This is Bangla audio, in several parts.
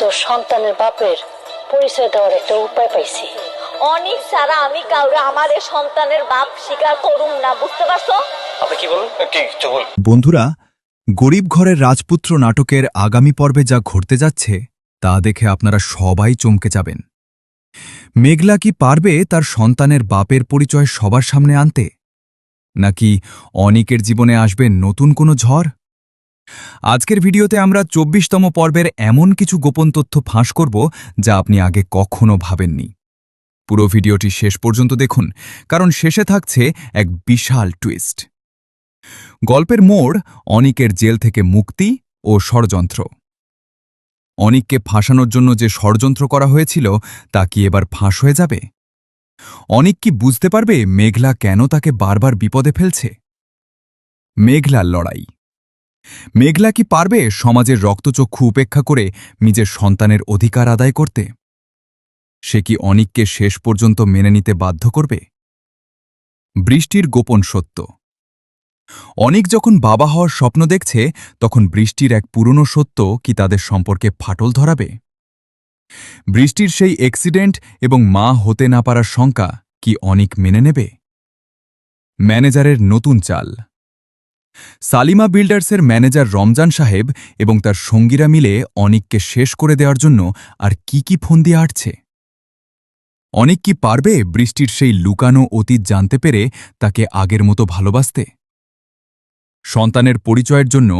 তোর সন্তানের বাপের পরিচয় দেওয়ার একটা উপায় পাইছি। অনেক সারা আমি কাউরে আমার এই সন্তানের বাপ স্বীকার করুম না, বুঝতে পারছো? আপনি কি বলুন? কি বল? বন্ধুরা, গরিব ঘরের রাজপুত্র নাটকের আগামী পর্বে যা ঘটতে যাচ্ছে তা দেখে আপনারা সবাই চমকে যাবেন। মেঘলা কি পারবে তার সন্তানের বাপের পরিচয় সবার সামনে আনতে, নাকি অনিকের জীবনে আসবে নতুন কোনো ঝড়? আজকের ভিডিওতে আমরা ২৪তম পর্বের এমন কিছু গোপন তথ্য ফাঁস করব যা আপনি আগে কখনো ভাবেননি। পুরো ভিডিওটি শেষ পর্যন্ত দেখুন, কারণ শেষে থাকছে এক বিশাল টুইস্ট। গল্পের মোড় অনিকের জেল থেকে মুক্তি ও ষড়যন্ত্র। অনিককে ফাঁসানোর জন্য যে ষড়যন্ত্র করা হয়েছিল তা কি এবার ফাঁস হয়ে যাবে? অনিক কি বুঝতে পারবে মেঘলা কেন তাকে বারবার বিপদে ফেলছে? মেঘলার লড়াই। মেঘলা কি পারবে সমাজের রক্তচক্ষু উপেক্ষা করে নিজের সন্তানের অধিকার আদায় করতে? সে কি অনিককে শেষ পর্যন্ত মেনে নিতে বাধ্য করবে? বৃষ্টির গোপন সত্য। অনিক যখন বাবা হওয়ার স্বপ্ন দেখছে, তখন বৃষ্টির এক পুরনো সত্য কি তাদের সম্পর্কে ফাটল ধরাবে? বৃষ্টির সেই অ্যাক্সিডেন্ট এবং মা হতে না পারার শঙ্কা কি অনিক মেনে নেবে? ম্যানেজারের নতুন চাল। সালিমা বিল্ডার্সের ম্যানেজার রমজান সাহেব এবং তার সঙ্গীরা মিলে অনিককে শেষ করে দেওয়ার জন্য আর কি ফোন দিয়ে আটছে? অনিক কি পারবে বৃষ্টির সেই লুকানো অতীত জানতে পেরে তাকে আগের মতো ভালোবাসতে? সন্তানের পরিচয়ের জন্য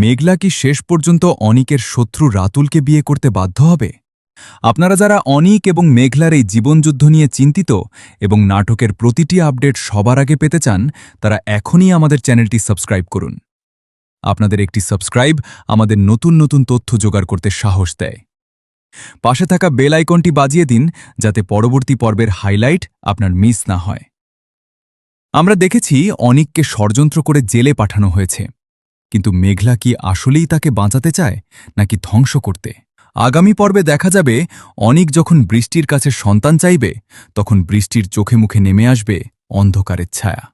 মেঘলা কি শেষ পর্যন্ত অনিকের শত্রু রাতুলকে বিয়ে করতে বাধ্য হবে? আপনারা যারা অনিক এবং মেঘলার এই জীবনযুদ্ধ নিয়ে চিন্তিত এবং নাটকের প্রতিটি আপডেট সবার আগে পেতে চান, তারা এখনই আমাদের চ্যানেলটি সাবস্ক্রাইব করুন। আপনাদের একটি সাবস্ক্রাইব আমাদের নতুন নতুন তথ্য জোগাড় করতে সাহস দেয়। পাশে থাকা বেল আইকনটি বাজিয়ে দিন, যাতে পরবর্তী পর্বের হাইলাইট আপনার মিস না হয়। আমরা দেখেছি অনিককে ষড়যন্ত্র করে জেলে পাঠানো হয়েছে, কিন্তু মেঘলা কি আসলেই তাকে বাঁচাতে চায় নাকি ধ্বংস করতে? আগামী পর্বে দেখা যাবে অনিক যখন বৃষ্টির কাছে সন্তান চাইবে, তখন বৃষ্টির চোখে মুখে নেমে আসবে অন্ধকারের ছায়া।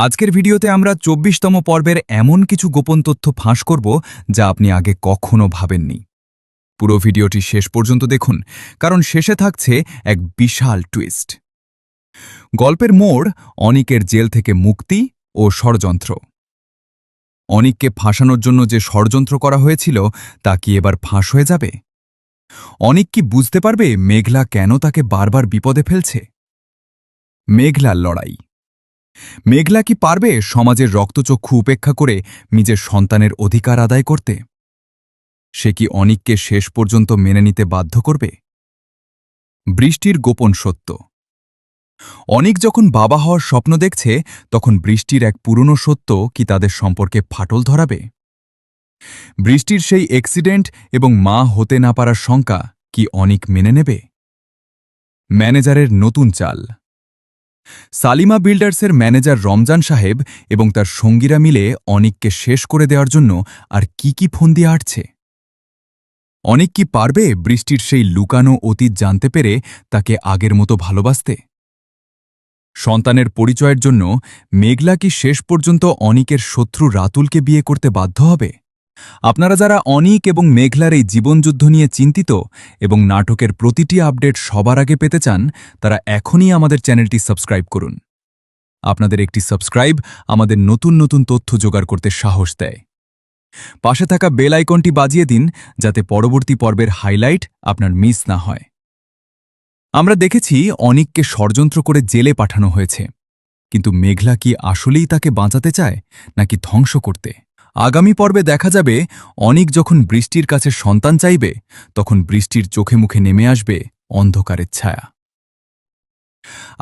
আজকের ভিডিওতে আমরা ২৪তম পর্বের এমন কিছু গোপন তথ্য ফাঁস করব যা আপনি আগে কখনো ভাবেননি। পুরো ভিডিওটি শেষ পর্যন্ত দেখুন, কারণ শেষে থাকছে এক বিশাল টুইস্ট। গল্পের মোড় অনিকের জেল থেকে মুক্তি ও ষড়যন্ত্র। অনিককে ফাঁসানোর জন্য যে ষড়যন্ত্র করা হয়েছিল তা কি এবার ফাঁস হয়ে যাবে? অনিক কি বুঝতে পারবে মেঘলা কেন তাকে বারবার বিপদে ফেলছে? মেঘলার লড়াই। মেঘলা কি পারবে সমাজের রক্তচক্ষু উপেক্ষা করে নিজের সন্তানের অধিকার আদায় করতে? সে কি অনিককে শেষ পর্যন্ত মেনে নিতে বাধ্য করবে? বৃষ্টির গোপন সত্য। অনিক যখন বাবা হওয়ার স্বপ্ন দেখছে, তখন বৃষ্টির এক পুরনো সত্য কি তাদের সম্পর্কে ফাটল ধরাবে? বৃষ্টির সেই অ্যাক্সিডেন্ট এবং মা হতে না পারার শঙ্কা কি অনিক মেনে নেবে? ম্যানেজারের নতুন চাল। সালিমা বিল্ডার্সের ম্যানেজার রমজান সাহেব এবং তার সঙ্গীরা মিলে অনিককে শেষ করে দেওয়ার জন্য আর কি ফোন দিয়ে আটছে? অনিক কি পারবে বৃষ্টির সেই লুকানো অতীত জানতে পেরে তাকে আগের মতো ভালোবাসতে? সন্তানের পরিচয়ের জন্য মেঘলা কি শেষ পর্যন্ত অনিকের শত্রু রাতুলকে বিয়ে করতে বাধ্য হবে? আপনারা যারা অনিক এবং মেঘলার এই জীবনযুদ্ধ নিয়ে চিন্তিত এবং নাটকের প্রতিটি আপডেট সবার আগে পেতে চান, তারা এখনই আমাদের চ্যানেলটি সাবস্ক্রাইব করুন। আপনাদের একটি সাবস্ক্রাইব আমাদের নতুন নতুন তথ্য জোগাড় করতে সাহস দেয়। পাশে থাকা বেল আইকনটি বাজিয়ে দিন, যাতে পরবর্তী পর্বের হাইলাইট আপনার মিস না হয়। আমরা দেখেছি অনিককে ষড়যন্ত্র করে জেলে পাঠানো হয়েছে, কিন্তু মেঘলা কি আসলেই তাকে বাঁচাতে চায় নাকি ধ্বংস করতে? আগামী পর্বে দেখা যাবে অনিক যখন বৃষ্টির কাছে সন্তান চাইবে, তখন বৃষ্টির চোখে মুখে নেমে আসবে অন্ধকারের ছায়া।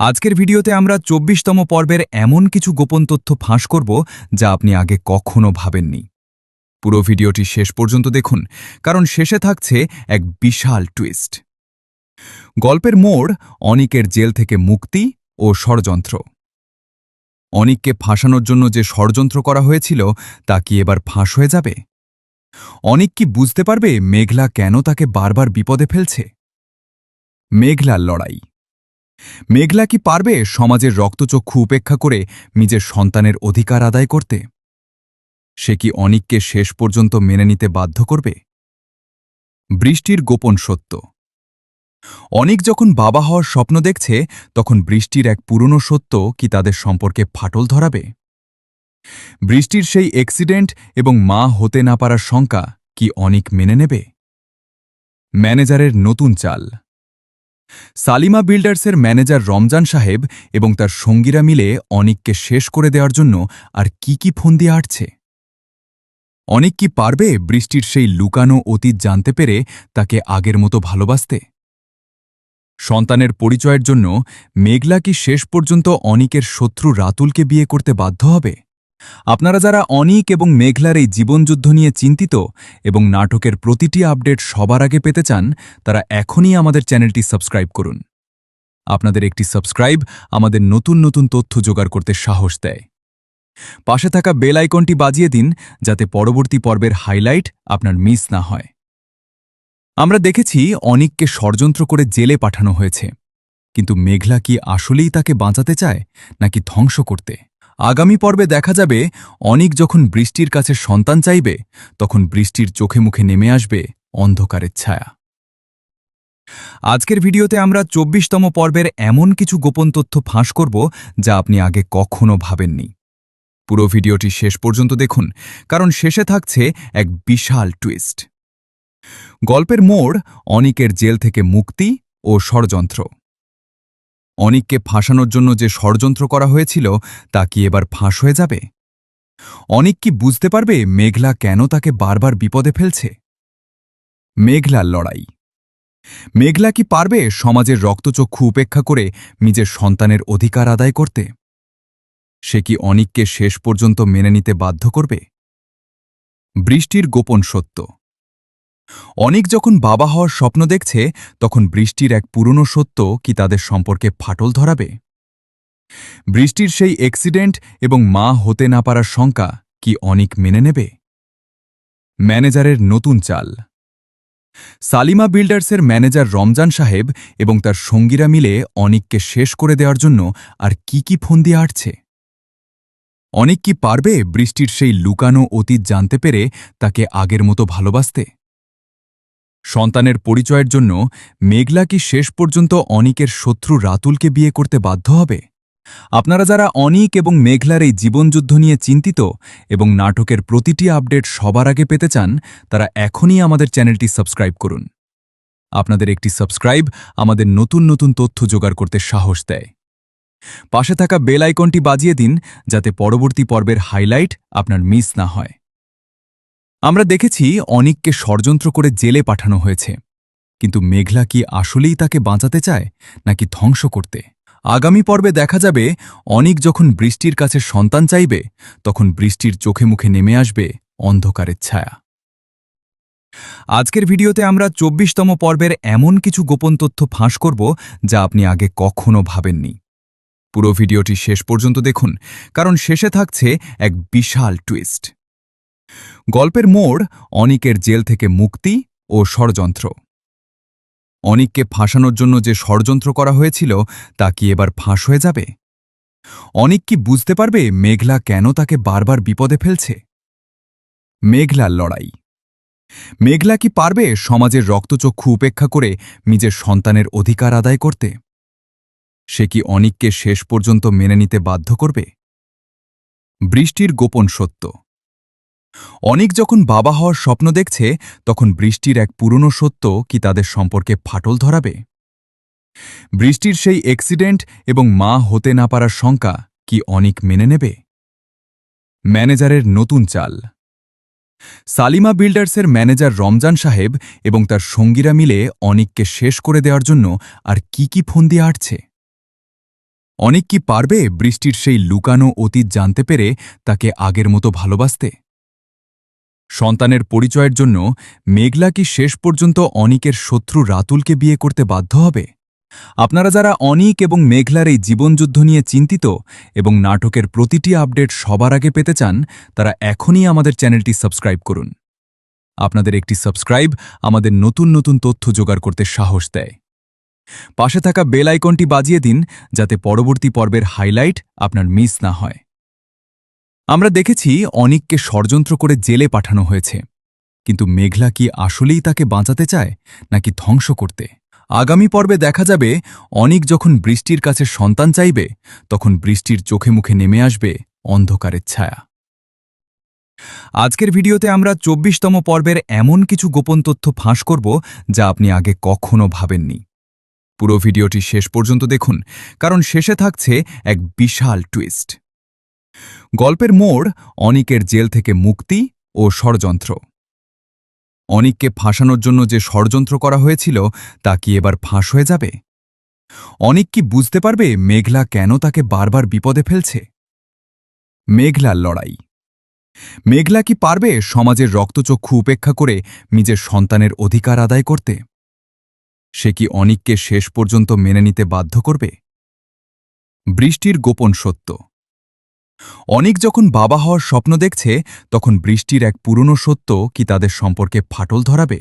আজকের ভিডিওতে আমরা ২৪তম পর্বের এমন কিছু গোপন তথ্য ফাঁস করব যা আপনি আগে কখনো ভাবেননি। পুরো ভিডিওটি শেষ পর্যন্ত দেখুন, কারণ শেষে থাকছে এক বিশাল টুইস্ট। গল্পের মোড় অনিকের জেল থেকে মুক্তি ও ষড়যন্ত্র। অনিককে ফাঁসানোর জন্য যে ষড়যন্ত্র করা হয়েছিল তা কি এবার ফাঁস হয়ে যাবে? অনিক কি বুঝতে পারবে মেঘলা কেন তাকে বারবার বিপদে ফেলছে? মেঘলার লড়াই। মেঘলা কি পারবে সমাজের রক্তচক্ষু উপেক্ষা করে নিজের সন্তানের অধিকার আদায় করতে? সে কি অনিককে শেষ পর্যন্ত মেনে নিতে বাধ্য করবে? বৃষ্টির গোপন সত্য। অনিক যখন বাবা হওয়ার স্বপ্ন দেখছে, তখন বৃষ্টির এক পুরনো সত্য কি তাদের সম্পর্কে ফাটল ধরাবে? বৃষ্টির সেই অ্যাক্সিডেন্ট এবং মা হতে না পারার শঙ্কা কি অনিক মেনে নেবে? ম্যানেজারের নতুন চাল। সালিমা বিল্ডার্সের ম্যানেজার রমজান সাহেব এবং তার সঙ্গীরা মিলে অনিককে শেষ করে দেওয়ার জন্য আর কি ফোন দিয়ে আটছে? অনিক কি পারবে বৃষ্টির সেই লুকানো অতীত জানতে পেরে তাকে আগের মতো ভালোবাসতে? সন্তানের পরিচয়ের জন্য মেঘলা কি শেষ পর্যন্ত অনিকের শত্রু রাতুলকে বিয়ে করতে বাধ্য হবে? আপনারা যারা অনিক এবং মেঘলার এই জীবনযুদ্ধ নিয়ে চিন্তিত এবং নাটকের প্রতিটি আপডেট সবার আগে পেতে চান, তারা এখনই আমাদের চ্যানেলটি সাবস্ক্রাইব করুন। আপনাদের একটি সাবস্ক্রাইব আমাদের নতুন নতুন তথ্য জোগাড় করতে সাহস দেয়। পাশে থাকা বেল আইকনটি বাজিয়ে দিন, যাতে পরবর্তী পর্বের হাইলাইট আপনার মিস না হয়। আমরা দেখেছি অনিককে ষড়যন্ত্র করে জেলে পাঠানো হয়েছে, কিন্তু মেঘলা কি আসলেই তাকে বাঁচাতে চায় নাকি ধ্বংস করতে? আগামী পর্বে দেখা যাবে অনিক যখন বৃষ্টির কাছে সন্তান চাইবে, তখন বৃষ্টির চোখে মুখে নেমে আসবে অন্ধকারের ছায়া। আজকের ভিডিওতে আমরা ২৪তম পর্বের এমন কিছু গোপন তথ্য ফাঁস করব যা আপনি আগে কখনো ভাবেননি। পুরো ভিডিওটি শেষ পর্যন্ত দেখুন, কারণ শেষে থাকছে এক বিশাল টুইস্ট। গল্পের মোড় অনিকের জেল থেকে মুক্তি ও ষড়যন্ত্র। অনিককে ফাঁসানোর জন্য যে ষড়যন্ত্র করা হয়েছিল তা কি এবার ফাঁস হয়ে যাবে? অনিক কি বুঝতে পারবে মেঘলা কেন তাকে বারবার বিপদে ফেলছে? মেঘলার লড়াই। মেঘলা কি পারবে সমাজের রক্তচক্ষু উপেক্ষা করে নিজের সন্তানের অধিকার আদায় করতে? সে কি অনিককে শেষ পর্যন্ত মেনে নিতে বাধ্য করবে? বৃষ্টির গোপন সত্য। অনিক যখন বাবা হওয়ার স্বপ্ন দেখছে, তখন বৃষ্টির এক পুরনো সত্য কি তাদের সম্পর্কে ফাটল ধরাবে? বৃষ্টির সেই অ্যাক্সিডেন্ট এবং মা হতে না পারার শঙ্কা কি অনিক মেনে নেবে? ম্যানেজারের নতুন চাল। সালিমা বিল্ডার্সের ম্যানেজার রমজান সাহেব এবং তার সঙ্গীরা মিলে অনিককে শেষ করে দেওয়ার জন্য আর কি ফোন দিয়ে আটছে? অনিক কি পারবে বৃষ্টির সেই লুকানো অতীত জানতে পেরে তাকে আগের মতো ভালোবাসতে? সন্তানের পরিচয়ের জন্য মেঘলা কি শেষ পর্যন্ত অনিকের শত্রু রাতুলকে বিয়ে করতে বাধ্য হবে? আপনারা যারা অনিক এবং মেঘলার এই জীবনযুদ্ধ নিয়ে চিন্তিত এবং নাটকের প্রতিটি আপডেট সবার আগে পেতে চান, তারা এখনই আমাদের চ্যানেলটি সাবস্ক্রাইব করুন। আপনাদের একটি সাবস্ক্রাইব আমাদের নতুন নতুন তথ্য জোগাড় করতে সাহস দেয়। পাশে থাকা বেল আইকনটি বাজিয়ে দিন, যাতে পরবর্তী পর্বের হাইলাইট আপনার মিস না হয়। আমরা দেখেছি অনিককে ষড়যন্ত্র করে জেলে পাঠানো হয়েছে, কিন্তু মেঘলা কি আসলেই তাকে বাঁচাতে চায় নাকি ধ্বংস করতে? আগামী পর্বে দেখা যাবে অনিক যখন বৃষ্টির কাছে সন্তান চাইবে, তখন বৃষ্টির চোখে মুখে নেমে আসবে অন্ধকারের ছায়া। আজকের ভিডিওতে আমরা ২৪তম পর্বের এমন কিছু গোপন তথ্য ফাঁস করব যা আপনি আগে কখনো ভাবেননি। পুরো ভিডিওটি শেষ পর্যন্ত দেখুন, কারণ শেষে থাকছে এক বিশাল টুইস্ট। গল্পের মোড় অনিকের জেল থেকে মুক্তি ও ষড়যন্ত্র। অনিককে ফাঁসানোর জন্য যে ষড়যন্ত্র করা হয়েছিল তা কি এবার ফাঁস হয়ে যাবে? অনিক কি বুঝতে পারবে মেঘলা কেন তাকে বারবার বিপদে ফেলছে? মেঘলার লড়াই। মেঘলা কি পারবে সমাজের রক্তচক্ষু উপেক্ষা করে নিজের সন্তানের অধিকার আদায় করতে? সে কি অনিককে শেষ পর্যন্ত মেনে নিতে বাধ্য করবে? বৃষ্টির গোপন সত্য। অনিক যখন বাবা হওয়ার স্বপ্ন দেখছে, তখন বৃষ্টির এক পুরনো সত্য কি তাদের সম্পর্কে ফাটল ধরাবে? বৃষ্টির সেই অ্যাক্সিডেন্ট এবং মা হতে না পারার শঙ্কা কি অনিক মেনে নেবে? ম্যানেজারের নতুন চাল। সালিমা বিল্ডার্সের ম্যানেজার রমজান সাহেব এবং তার সঙ্গীরা মিলে অনিককে শেষ করে দেওয়ার জন্য আর কি ফোন দিয়ে আটছে? অনিক কি পারবে বৃষ্টির সেই লুকানো অতীত জানতে পেরে তাকে আগের মতো ভালোবাসতে? সন্তানের পরিচয়ের জন্য মেঘলা কি শেষ পর্যন্ত অনিকের শত্রু রাতুলকে বিয়ে করতে বাধ্য হবে? আপনারা যারা অনিক এবং মেঘলার এই জীবনযুদ্ধ নিয়ে চিন্তিত এবং নাটকের প্রতিটি আপডেট সবার আগে পেতে চান, তারা এখনই আমাদের চ্যানেলটি সাবস্ক্রাইব করুন। আপনাদের একটি সাবস্ক্রাইব আমাদের নতুন নতুন তথ্য জোগাড় করতে সাহস দেয়। পাশে থাকা বেল আইকনটি বাজিয়ে দিন, যাতে পরবর্তী পর্বের হাইলাইট আপনার মিস না হয়। আমরা দেখেছি অনিককে ষড়যন্ত্র করে জেলে পাঠানো হয়েছে, কিন্তু মেঘলা কি আসলেই তাকে বাঁচাতে চায় নাকি ধ্বংস করতে? আগামী পর্বে দেখা যাবে অনিক যখন বৃষ্টির কাছে সন্তান চাইবে তখন বৃষ্টির চোখে মুখে নেমে আসবে অন্ধকারের ছায়া। আজকের ভিডিওতে আমরা ২৪তম পর্বের এমন কিছু গোপন তথ্য ফাঁস করব যা আপনি আগে কখনো ভাবেননি। পুরো ভিডিওটি শেষ পর্যন্ত দেখুন, কারণ শেষে থাকছে এক বিশাল টুইস্ট। গল্পের মোড় অনিকের জেল থেকে মুক্তি ও ষড়যন্ত্র। অনিককে ফাঁসানোর জন্য যে ষড়যন্ত্র করা হয়েছিল তা কি এবার ফাঁস হয়ে যাবে? অনিক কি বুঝতে পারবে মেঘলা কেন তাকে বারবার বিপদে ফেলছে? মেঘলার লড়াই। মেঘলা কি পারবে সমাজের রক্তচক্ষু উপেক্ষা করে নিজের সন্তানের অধিকার আদায় করতে? সে কি অনিককে শেষ পর্যন্ত মেনে নিতে বাধ্য করবে? বৃষ্টির গোপন সত্য। অনিক যখন বাবা হওয়ার স্বপ্ন দেখছে তখন বৃষ্টির এক পুরনো সত্য কি তাদের সম্পর্কে ফাটল ধরাবে?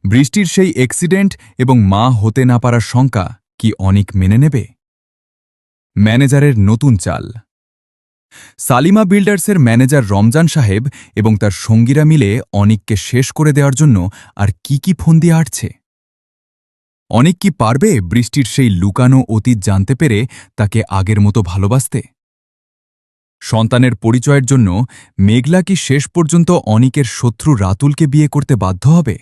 বৃষ্টির সেই অ্যাক্সিডেন্ট এবং মা হতে না পারার শঙ্কা কি অনিক মেনে নেবে? ম্যানেজারের নতুন চাল। সালিমা বিল্ডার্সের ম্যানেজার রমজান সাহেব এবং তার সঙ্গীরা মিলে অনিককে শেষ করে দেওয়ার জন্য আর কি ফোন দিয়ে আটছে? অনিক কি পারবে বৃষ্টির সেই লুকানো অতীত জানতে পেরে তাকে আগের মতো ভালোবাসতে? সন্তানের পরিচয়ের জন্য মেঘলা কি শেষ পর্যন্ত অনিকের শত্রু রাতুলকে বিয়ে করতে বাধ্য হবে?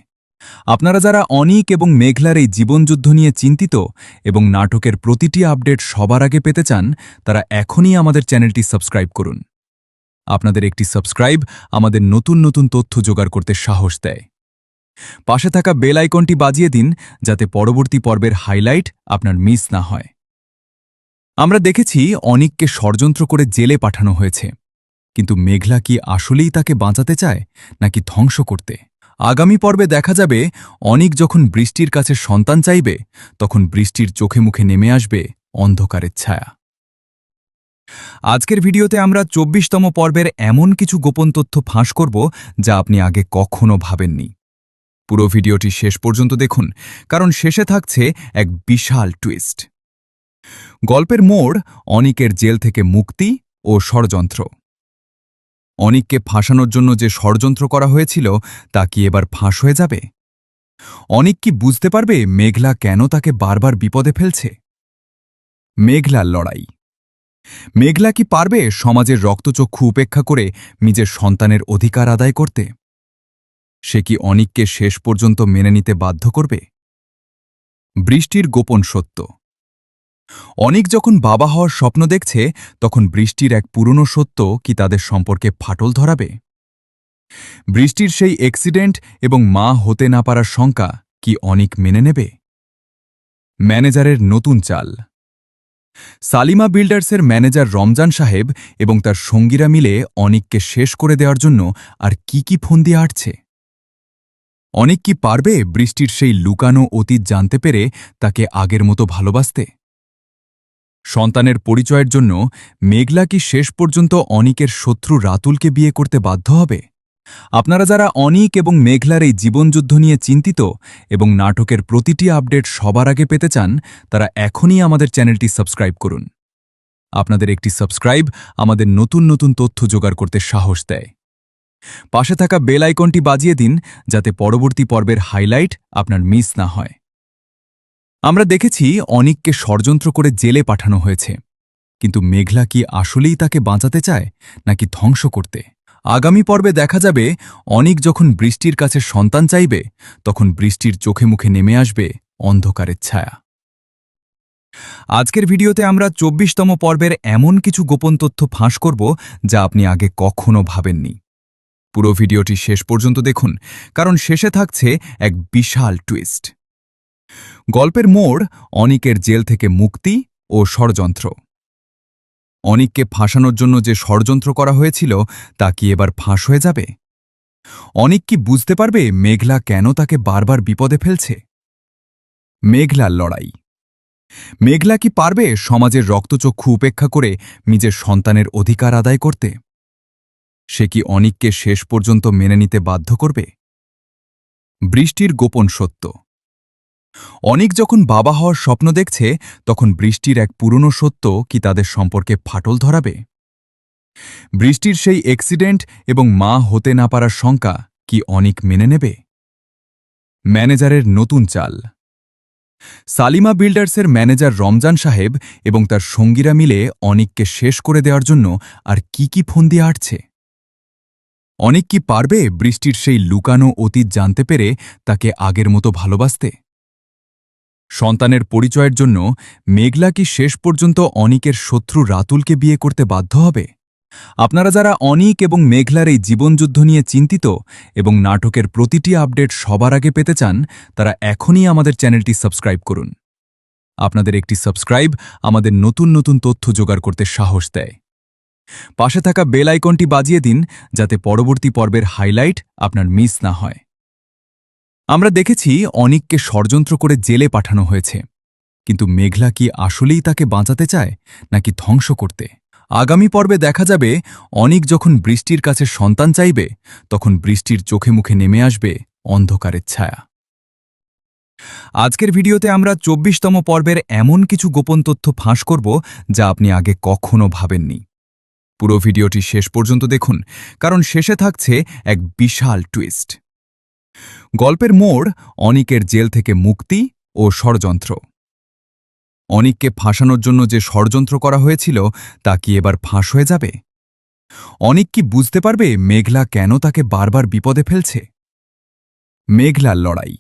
আপনারা যারা অনিক এবং মেঘলার এই জীবনযুদ্ধ নিয়ে চিন্তিত এবং নাটকের প্রতিটি আপডেট সবার আগে পেতে চান, তারা এখনই আমাদের চ্যানেলটি সাবস্ক্রাইব করুন। আপনাদের একটি সাবস্ক্রাইব আমাদের নতুন নতুন তথ্য জোগাড় করতে সাহস দেয়। পাশে থাকা বেল আইকনটি বাজিয়ে দিন যাতে পরবর্তী পর্বের হাইলাইট আপনার মিস না হয়। আমরা দেখেছি অনিককে ষড়যন্ত্র করে জেলে পাঠানো হয়েছে, কিন্তু মেঘলা কি আসলেই তাকে বাঁচাতে চায় নাকি ধ্বংস করতে? আগামী পর্বে দেখা যাবে অনিক যখন বৃষ্টির কাছে সন্তান চাইবে তখন বৃষ্টির চোখে মুখে নেমে আসবে অন্ধকারের ছায়া। আজকের ভিডিওতে আমরা ২৪তম পর্বের এমন কিছু গোপন তথ্য ফাঁস করব যা আপনি আগে কখনো ভাবেননি। পুরো ভিডিওটি শেষ পর্যন্ত দেখুন, কারণ শেষে থাকছে এক বিশাল টুইস্ট। গল্পের মোড় অনিকের জেল থেকে মুক্তি ও ষড়যন্ত্র। অনিককে ফাঁসানোর জন্য যে ষড়যন্ত্র করা হয়েছিল তা কি এবার ফাঁস হয়ে যাবে? অনিক কি বুঝতে পারবে মেঘলা কেন তাকে বারবার বিপদে ফেলছে? মেঘলার লড়াই। মেঘলা কি পারবে সমাজের রক্তচক্ষু উপেক্ষা করে নিজের সন্তানের অধিকার আদায় করতে? সে কি অনিককে শেষ পর্যন্ত মেনে নিতে বাধ্য করবে? বৃষ্টির গোপন সত্য। অনিক যখন বাবা হওয়ার স্বপ্ন দেখছে তখন বৃষ্টির এক পুরনো সত্য কি তাদের সম্পর্কে ফাটল ধরাবে? বৃষ্টির সেই অ্যাক্সিডেন্ট এবং মা হতে না পারার শঙ্কা কি অনিক মেনে নেবে? ম্যানেজারের নতুন চাল। সালিমা বিল্ডার্সের ম্যানেজার রমজান সাহেব এবং তার সঙ্গীরা মিলে অনিককে শেষ করে দেওয়ার জন্য আর কি ফোন দিয়ে আটছে? অনিক কি পারবে বৃষ্টির সেই লুকানো অতীত জানতে পেরে তাকে আগের মতো ভালোবাসতে? সন্তানের পরিচয়ের জন্য মেঘলা কি শেষ পর্যন্ত অনিকের শত্রু রাতুলকে বিয়ে করতে বাধ্য হবে? আপনারা যারা অনিক এবং মেঘলার এই জীবনযুদ্ধ নিয়ে চিন্তিত এবং নাটকের প্রতিটি আপডেট সবার আগে পেতে চান, তারা এখনই আমাদের চ্যানেলটি সাবস্ক্রাইব করুন। আপনাদের একটি সাবস্ক্রাইব আমাদের নতুন নতুন তথ্য জোগাড় করতে সাহস দেয়। পাশে থাকা বেল আইকনটি বাজিয়ে দিন যাতে পরবর্তী পর্বের হাইলাইট আপনার মিস না হয়। আমরা দেখেছি অনিককে ষড়যন্ত্র করে জেলে পাঠানো হয়েছে, কিন্তু মেঘলা কি আসলেই তাকে বাঁচাতে চায় নাকি ধ্বংস করতে? আগামী পর্বে দেখা যাবে অনিক যখন বৃষ্টির কাছে সন্তান চাইবে তখন বৃষ্টির চোখে মুখে নেমে আসবে অন্ধকারের ছায়া। আজকের ভিডিওতে আমরা ২৪তম পর্বের এমন কিছু গোপন তথ্য ফাঁস করব যা আপনি আগে কখনো ভাবেননি। পুরো ভিডিওটি শেষ পর্যন্ত দেখুন, কারণ শেষে থাকছে এক বিশাল টুইস্ট। গল্পের মোড় অনিকের জেল থেকে মুক্তি ও ষড়যন্ত্র। অনিককে ফাঁসানোর জন্য যে ষড়যন্ত্র করা হয়েছিল তা কি এবার ফাঁস হয়ে যাবে? অনিক কি বুঝতে পারবে মেঘলা কেন তাকে বারবার বিপদে ফেলছে? মেঘলার লড়াই। মেঘলা কি পারবে সমাজের রক্তচক্ষু উপেক্ষা করে নিজের সন্তানের অধিকার আদায় করতে? সে কি অনিককে শেষ পর্যন্ত মেনে নিতে বাধ্য করবে? বৃষ্টির গোপন সত্য। অনিক যখন বাবা হওয়ার স্বপ্ন দেখছে তখন বৃষ্টির এক পুরনো সত্য কি তাদের সম্পর্কে ফাটল ধরাবে? বৃষ্টির সেই অ্যাক্সিডেন্ট এবং মা হতে না পারার শঙ্কা কি অনিক মেনে নেবে? ম্যানেজারের নতুন চাল। সালিমা বিল্ডার্সের ম্যানেজার রমজান সাহেব এবং তার সঙ্গীরা মিলে অনিককে শেষ করে দেওয়ার জন্য আর কি ফোন দিয়ে আটছে? অনিক কি পারবে বৃষ্টির সেই লুকানো অতীত জানতে পেরে তাকে আগের মতো ভালোবাসতে? সন্তানের পরিচয়ের জন্য মেঘলা কি শেষ পর্যন্ত অনিকের শত্রু রাতুলকে বিয়ে করতে বাধ্য হবে? আপনারা যারা অনিক এবং মেঘলার এই জীবনযুদ্ধ নিয়ে চিন্তিত এবং নাটকের প্রতিটি আপডেট সবার আগে পেতে চান, তারা এখনই আমাদের চ্যানেলটি সাবস্ক্রাইব করুন। আপনাদের একটি সাবস্ক্রাইব আমাদের নতুন নতুন তথ্য জোগাড় করতে সাহস দেয়। পাশে থাকা বেল আইকনটি বাজিয়ে দিন যাতে পরবর্তী পর্বের হাইলাইট আপনার মিস না হয়। আমরা দেখেছি অনিককে ষড়যন্ত্র করে জেলে পাঠানো হয়েছে, কিন্তু মেঘলা কি আসলেই তাকে বাঁচাতে চায় নাকি ধ্বংস করতে? আগামী পর্বে দেখা যাবে অনিক যখন বৃষ্টির কাছে সন্তান চাইবে, তখন বৃষ্টির চোখে মুখে নেমে আসবে অন্ধকারের ছায়া। আজকের ভিডিওতে আমরা ২৪তম পর্বের এমন কিছু গোপন তথ্য ফাঁস করব যা আপনি আগে কখনো ভাবেননি। পুরো ভিডিওটি শেষ পর্যন্ত দেখুন, কারণ শেষে থাকছে এক বিশাল টুইস্ট। গল্পের মোড় অনিকের জেল থেকে মুক্তি ও ষড়যন্ত্র। অনিককে ফাঁসানোর জন্য যে ষড়যন্ত্র করা হয়েছিল তা কি এবার ফাঁস হয়ে যাবে? অনিক কি বুঝতে পারবে মেঘলা কেন তাকে বারবার বিপদে ফেলছে? মেঘলার লড়াই।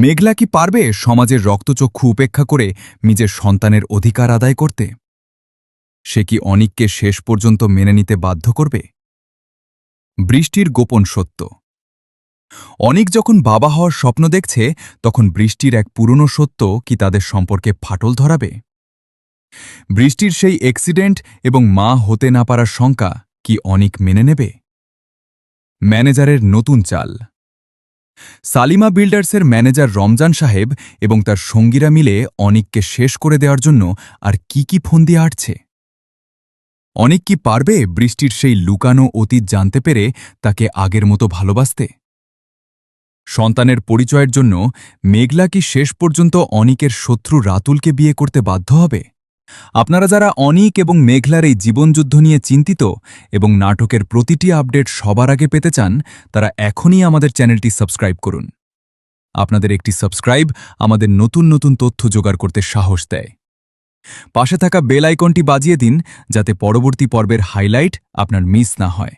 মেঘলা কি পারবে সমাজের রক্তচক্ষু উপেক্ষা করে নিজের সন্তানের অধিকার আদায় করতে? সে কি অনিককে শেষ পর্যন্ত মেনে নিতে বাধ্য করবে? বৃষ্টির গোপন সত্য। অনিক যখন বাবা হওয়ার স্বপ্ন দেখছে, তখন বৃষ্টির এক পুরনো সত্য কি তাদের সম্পর্কে ফাটল ধরাবে? বৃষ্টির সেই অ্যাক্সিডেন্ট এবং মা হতে না পারার শঙ্কা কি অনিক মেনে নেবে? ম্যানেজারের নতুন চাল। সালিমা বিল্ডার্সের ম্যানেজার রমজান সাহেব এবং তার সঙ্গীরা মিলে অনিককে শেষ করে দেওয়ার জন্য আর কি ফোন দিয়ে আটছে? অনিক কি পারবে বৃষ্টির সেই লুকানো অতীত জানতে পেরে তাকে আগের মতো ভালোবাসতে? সন্তানের পরিচয়ের জন্য মেঘলা কি শেষ পর্যন্ত অনিকের শত্রু রাতুলকে বিয়ে করতে বাধ্য হবে? আপনারা যারা অনিক এবং মেঘলার এই জীবনযুদ্ধ নিয়ে চিন্তিত এবং নাটকের প্রতিটি আপডেট সবার আগে পেতে চান, তারা এখনই আমাদের চ্যানেলটি সাবস্ক্রাইব করুন। আপনাদের একটি সাবস্ক্রাইব আমাদের নতুন নতুন তথ্য জোগাড় করতে সাহস দেয়। পাশে থাকা বেল আইকনটি বাজিয়ে দিন যাতে পরবর্তী পর্বের হাইলাইট আপনার মিস না হয়।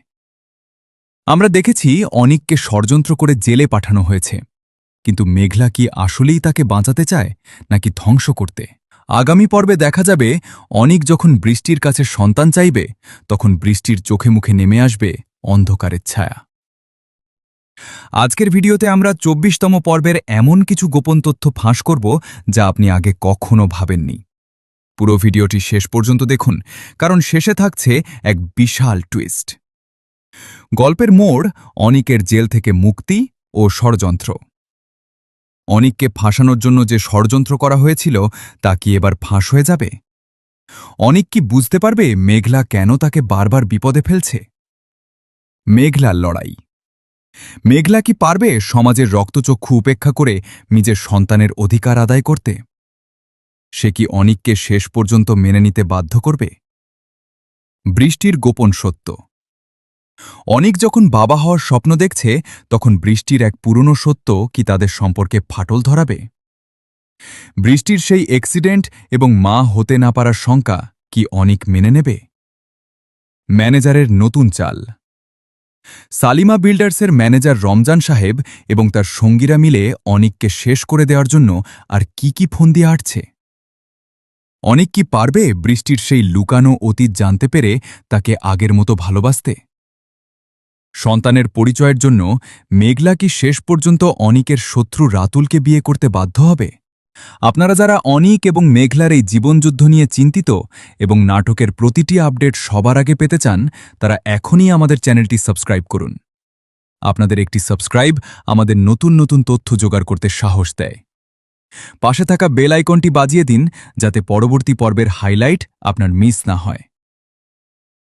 আমরা দেখেছি অনিককে ষড়যন্ত্র করে জেলে পাঠানো হয়েছে, কিন্তু মেঘলা কি আসলেই তাকে বাঁচাতে চায় নাকি ধ্বংস করতে? আগামী পর্বে দেখা যাবে অনিক যখন বৃষ্টির কাছে সন্তান চাইবে, তখন বৃষ্টির চোখে মুখে নেমে আসবে অন্ধকারের ছায়া। আজকের ভিডিওতে আমরা ২৪তম পর্বের এমন কিছু গোপন তথ্য ফাঁস করব যা আপনি আগে কখনো ভাবেননি। পুরো ভিডিওটি শেষ পর্যন্ত দেখুন, কারণ শেষে থাকছে এক বিশাল টুইস্ট। গল্পের মোড় অনিকের জেল থেকে মুক্তি ও ষড়যন্ত্র। অনিককে ফাঁসানোর জন্য যে ষড়যন্ত্র করা হয়েছিল তা কি এবার ফাঁস হয়ে যাবে? অনিক কি বুঝতে পারবে মেঘলা কেন তাকে বারবার বিপদে ফেলছে? মেঘলার লড়াই। মেঘলা কি পারবে সমাজের রক্তচক্ষু উপেক্ষা করে নিজের সন্তানের অধিকার আদায় করতে? সে কি অনিককে শেষ পর্যন্ত মেনে নিতে বাধ্য করবে? বৃষ্টির গোপন সত্য। অনিক যখন বাবা হওয়ার স্বপ্ন দেখছে, তখন বৃষ্টির এক পুরনো সত্য কি তাদের সম্পর্কে ফাটল ধরাবে? বৃষ্টির সেই অ্যাক্সিডেন্ট এবং মা হতে না পারার শঙ্কা কি অনিক মেনে নেবে? ম্যানেজারের নতুন চাল। সালিমা বিল্ডার্সের ম্যানেজার রমজান সাহেব এবং তার সঙ্গীরা মিলে অনিককে শেষ করে দেওয়ার জন্য আর কি ফোন দিয়ে আটছে? অনিক কি পারবে বৃষ্টির সেই লুকানো অতীত জানতে পেরে তাকে আগের মতো ভালোবাসতে? সন্তানের পরিচয়ের জন্য মেঘলা কি শেষ পর্যন্ত অনিকের শত্রু রাতুলকে বিয়ে করতে বাধ্য হবে? আপনারা যারা অনিক এবং মেঘলার এই জীবনযুদ্ধ নিয়ে চিন্তিত এবং নাটকের প্রতিটি আপডেট সবার আগে পেতে চান, তারা এখনই আমাদের চ্যানেলটি সাবস্ক্রাইব করুন। আপনাদের একটি সাবস্ক্রাইব আমাদের নতুন নতুন তথ্য জোগাড় করতে সাহস দেয়। পাশে থাকা বেল আইকনটি বাজিয়ে দিন যাতে পরবর্তী পর্বের হাইলাইট আপনার মিস না হয়।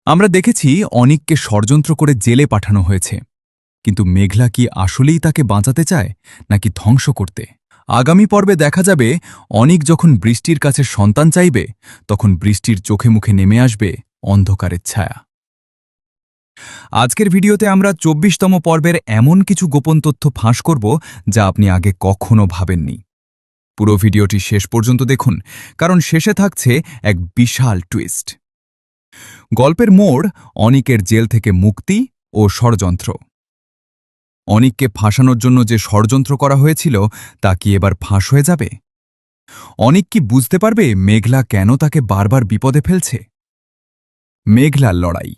আমরা দেখেছি অনিককে ষড়যন্ত্র করে জেলে পাঠানো হয়েছে, কিন্তু মেঘলা কি আসলেই তাকে বাঁচাতে চায় নাকি ধ্বংস করতে? আগামী পর্বে দেখা যাবে অনিক যখন বৃষ্টির কাছে সন্তান চাইবে, তখন বৃষ্টির চোখে মুখে নেমে আসবে অন্ধকারের ছায়া। আজকের ভিডিওতে আমরা ২৪তম পর্বের এমন কিছু গোপন তথ্য ফাঁস করব যা আপনি আগে কখনো ভাবেননি। পুরো ভিডিওটি শেষ পর্যন্ত দেখুন, কারণ শেষে থাকছে এক বিশাল টুইস্ট। গল্পের মোড় অনিকের জেল থেকে মুক্তি ও ষড়যন্ত্র। অনিককে ফাঁসানোর জন্য যে ষড়যন্ত্র করা হয়েছিল তা কি এবার ফাঁস হয়ে যাবে? অনিক কি বুঝতে পারবে মেঘলা কেন তাকে বারবার বিপদে ফেলছে? মেঘলার লড়াই।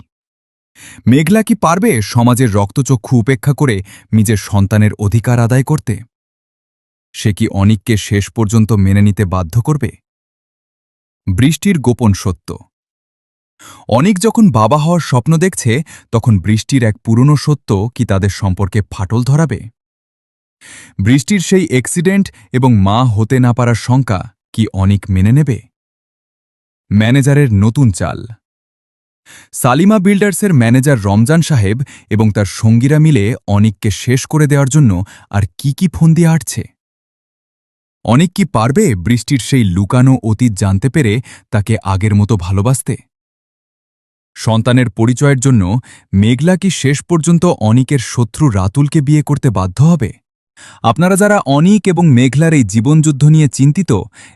মেঘলা কি পারবে সমাজের রক্তচক্ষু উপেক্ষা করে নিজের সন্তানের অধিকার আদায় করতে? সে কি অনিককে শেষ পর্যন্ত মেনে নিতে বাধ্য করবে? বৃষ্টির গোপন সত্য। অনিক যখন বাবা হওয়ার স্বপ্ন দেখছে, তখন বৃষ্টির এক পুরনো সত্য কি তাদের সম্পর্কে ফাটল ধরাবে? বৃষ্টির সেই অ্যাক্সিডেন্ট এবং মা হতে না পারার শঙ্কা কি অনিক মেনে নেবে? ম্যানেজারের নতুন চাল। সালিমা বিল্ডার্সের ম্যানেজার রমজান সাহেব এবং তার সঙ্গীরা মিলে অনিককে শেষ করে দেওয়ার জন্য আর কি ফোন দিয়ে আটছে? অনিক কি পারবে বৃষ্টির সেই লুকানো অতীত জানতে পেরে তাকে আগের মতো ভালোবাসতে? সন্তানের পরিচয়ের জন্য মেঘলা কি শেষ পর্যন্ত অনিকের শত্রু রাতুলকে বিয়ে করতে বাধ্য হবে? আপনারা যারা অনিক এবং মেঘলার এই জীবনযুদ্ধ নিয়ে চিন্তিত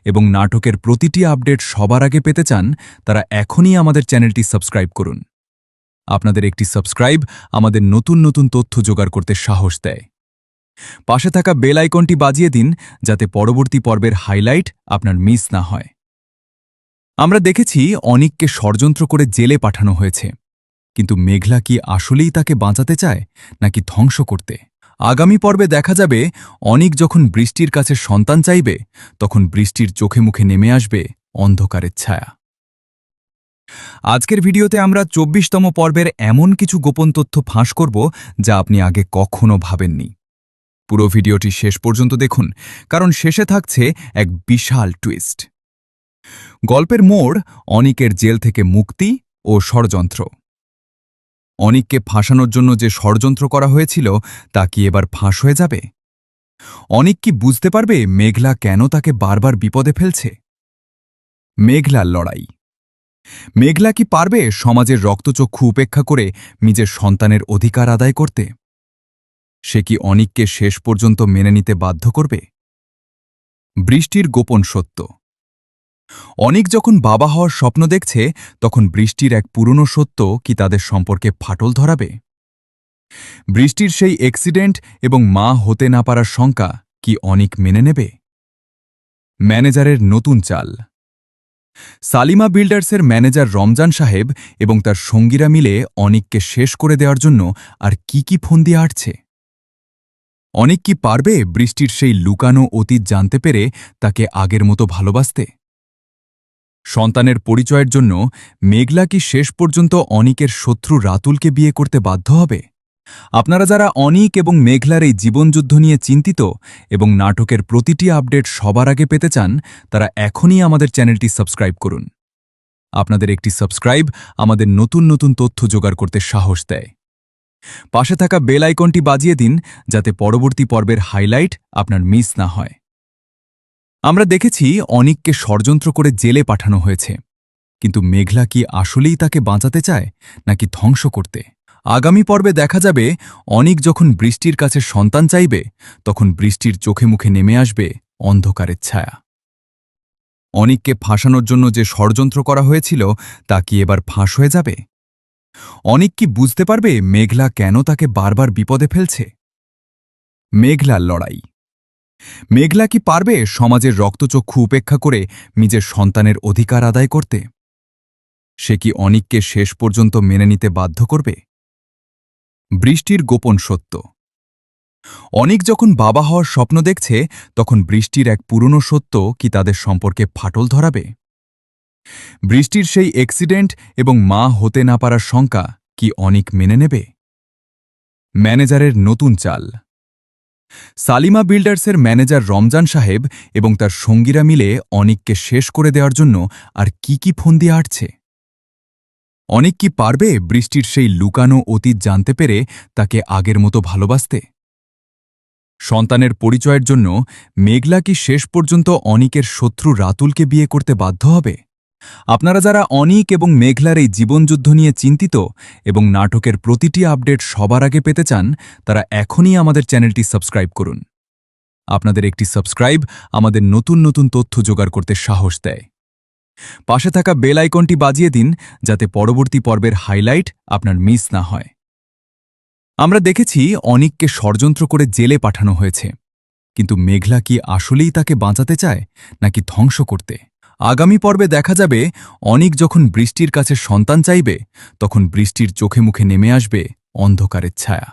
এবং নাটকের প্রতিটি আপডেট সবার আগে পেতে চান, তারা এখনই আমাদের চ্যানেলটি সাবস্ক্রাইব করুন। আপনাদের একটি সাবস্ক্রাইব আমাদের নতুন নতুন তথ্য জোগাড় করতে সাহস দেয়। পাশে থাকা বেল আইকনটি বাজিয়ে দিন, যাতে পরবর্তী পর্বের হাইলাইট আপনার মিস না হয়। আমরা দেখেছি অনিককে ষড়যন্ত্র করে জেলে পাঠানো হয়েছে, কিন্তু মেঘলা কি আসলেই তাকে বাঁচাতে চায় নাকি ধ্বংস করতে? আগামী পর্বে দেখা যাবে অনিক যখন বৃষ্টির কাছে সন্তান চাইবে, তখন বৃষ্টির চোখে মুখে নেমে আসবে অন্ধকারের ছায়া। আজকের ভিডিওতে আমরা ২৪তম পর্বের এমন কিছু গোপন তথ্য ফাঁস করব যা আপনি আগে কখনো ভাবেননি। পুরো ভিডিওটি শেষ পর্যন্ত দেখুন, কারণ শেষে থাকছে এক বিশাল টুইস্ট। গল্পের মোড় অনিকের জেল থেকে মুক্তি ও ষড়যন্ত্র। অনিককে ফাঁসানোর জন্য যে ষড়যন্ত্র করা হয়েছিল তা কি এবার ফাঁস হয়ে যাবে? অনিক কি বুঝতে পারবে মেঘলা কেন তাকে বারবার বিপদে ফেলছে? মেঘলার লড়াই। মেঘলা কি পারবে সমাজের রক্তচক্ষু উপেক্ষা করে নিজের সন্তানের অধিকার আদায় করতে? সে কি অনিককে শেষ পর্যন্ত মেনে নিতে বাধ্য করবে? বৃষ্টির গোপন সত্য। অনিক যখন বাবা হওয়ার স্বপ্ন দেখছে, তখন বৃষ্টির এক পুরনো সত্য কি তাদের সম্পর্কে ফাটল ধরাবে? বৃষ্টির সেই অ্যাক্সিডেন্ট এবং মা হতে না পারার শঙ্কা কি অনিক মেনে নেবে? ম্যানেজারের নতুন চাল। সালিমা বিল্ডার্সের ম্যানেজার রমজান সাহেব এবং তার সঙ্গীরা মিলে অনিককে শেষ করে দেওয়ার জন্য আর কি ফোন দিয়ে আটছে? অনিক কি পারবে বৃষ্টির সেই লুকানো অতীত জানতে পেরে তাকে আগের মতো ভালোবাসতে? সন্তানের পরিচয়ের জন্য মেঘলা কি শেষ পর্যন্ত অনিকের শত্রু রাতুলকে বিয়ে করতে বাধ্য হবে? আপনারা যারা অনিক এবং মেঘলার এই জীবনযুদ্ধ নিয়ে চিন্তিত এবং নাটকের প্রতিটি আপডেট সবার আগে পেতে চান, তারা এখনই আমাদের চ্যানেলটি সাবস্ক্রাইব করুন। আপনাদের একটি সাবস্ক্রাইব আমাদের নতুন নতুন তথ্য জোগাড় করতে সাহস দেয়। পাশে থাকা বেল আইকনটি বাজিয়ে দিন, যাতে পরবর্তী পর্বের হাইলাইট আপনার মিস না হয়। আমরা দেখেছি অনিককে ষড়যন্ত্র করে জেলে পাঠানো হয়েছে, কিন্তু মেঘলা কি আসলেই তাকে বাঁচাতে চায় নাকি ধ্বংস করতে? আগামী পর্বে দেখা যাবে অনিক যখন বৃষ্টির কাছে সন্তান চাইবে, তখন বৃষ্টির চোখে মুখে নেমে আসবে অন্ধকারের ছায়া। অনিককে ফাঁসানোর জন্য যে ষড়যন্ত্র করা হয়েছিল তা কি এবার ফাঁস হয়ে যাবে? অনিক কি বুঝতে পারবে মেঘলা কেন তাকে বারবার বিপদে ফেলছে? মেঘলার লড়াই। মেঘলা কি পারবে সমাজের রক্তচক্ষু উপেক্ষা করে নিজের সন্তানের অধিকার আদায় করতে? সে কি অনিককে শেষ পর্যন্ত মেনে নিতে বাধ্য করবে? বৃষ্টির গোপন সত্য। অনিক যখন বাবা হওয়ার স্বপ্ন দেখছে, তখন বৃষ্টির এক পুরনো সত্য কি তাদের সম্পর্কে ফাটল ধরাবে? বৃষ্টির সেই অ্যাক্সিডেন্ট এবং মা হতে না পারার শঙ্কা কি অনিক মেনে নেবে? ম্যানেজারের নতুন চাল। সালিমা বিল্ডার্সের ম্যানেজার রমজান সাহেব এবং তার সঙ্গীরা মিলে অনিককে শেষ করে দেওয়ার জন্য আর কি ফোন দিয়ে আটছে? অনিক কি পারবে বৃষ্টির সেই লুকানো অতীত জানতে পেরে তাকে আগের মতো ভালোবাসতে? সন্তানের পরিচয়ের জন্য মেঘলা কি শেষ পর্যন্ত অনিকের শত্রু রাতুলকে বিয়ে করতে বাধ্য হবে? আপনারা যারা অনিক এবং মেঘলার এই জীবনযুদ্ধ নিয়ে চিন্তিত এবং নাটকের প্রতিটি আপডেট সবার আগে পেতে চান, তারা এখনই আমাদের চ্যানেলটি সাবস্ক্রাইব করুন। আপনাদের একটি সাবস্ক্রাইব আমাদের নতুন নতুন তথ্য জোগাড় করতে সাহস দেয়। পাশে থাকা বেল আইকনটি বাজিয়ে দিন, যাতে পরবর্তী পর্বের হাইলাইট আপনার মিস না হয়। আমরা দেখেছি অনিককে ষড়যন্ত্র করে জেলে পাঠানো হয়েছে, কিন্তু মেঘলা কি আসলেই তাকে বাঁচাতে চায় নাকি ধ্বংস করতে? আগামী পর্বে দেখা যাবে অনিক যখন বৃষ্টির কাছে সন্তান চাইবে, তখন বৃষ্টির চোখে মুখে নেমে আসবে অন্ধকারের ছায়া।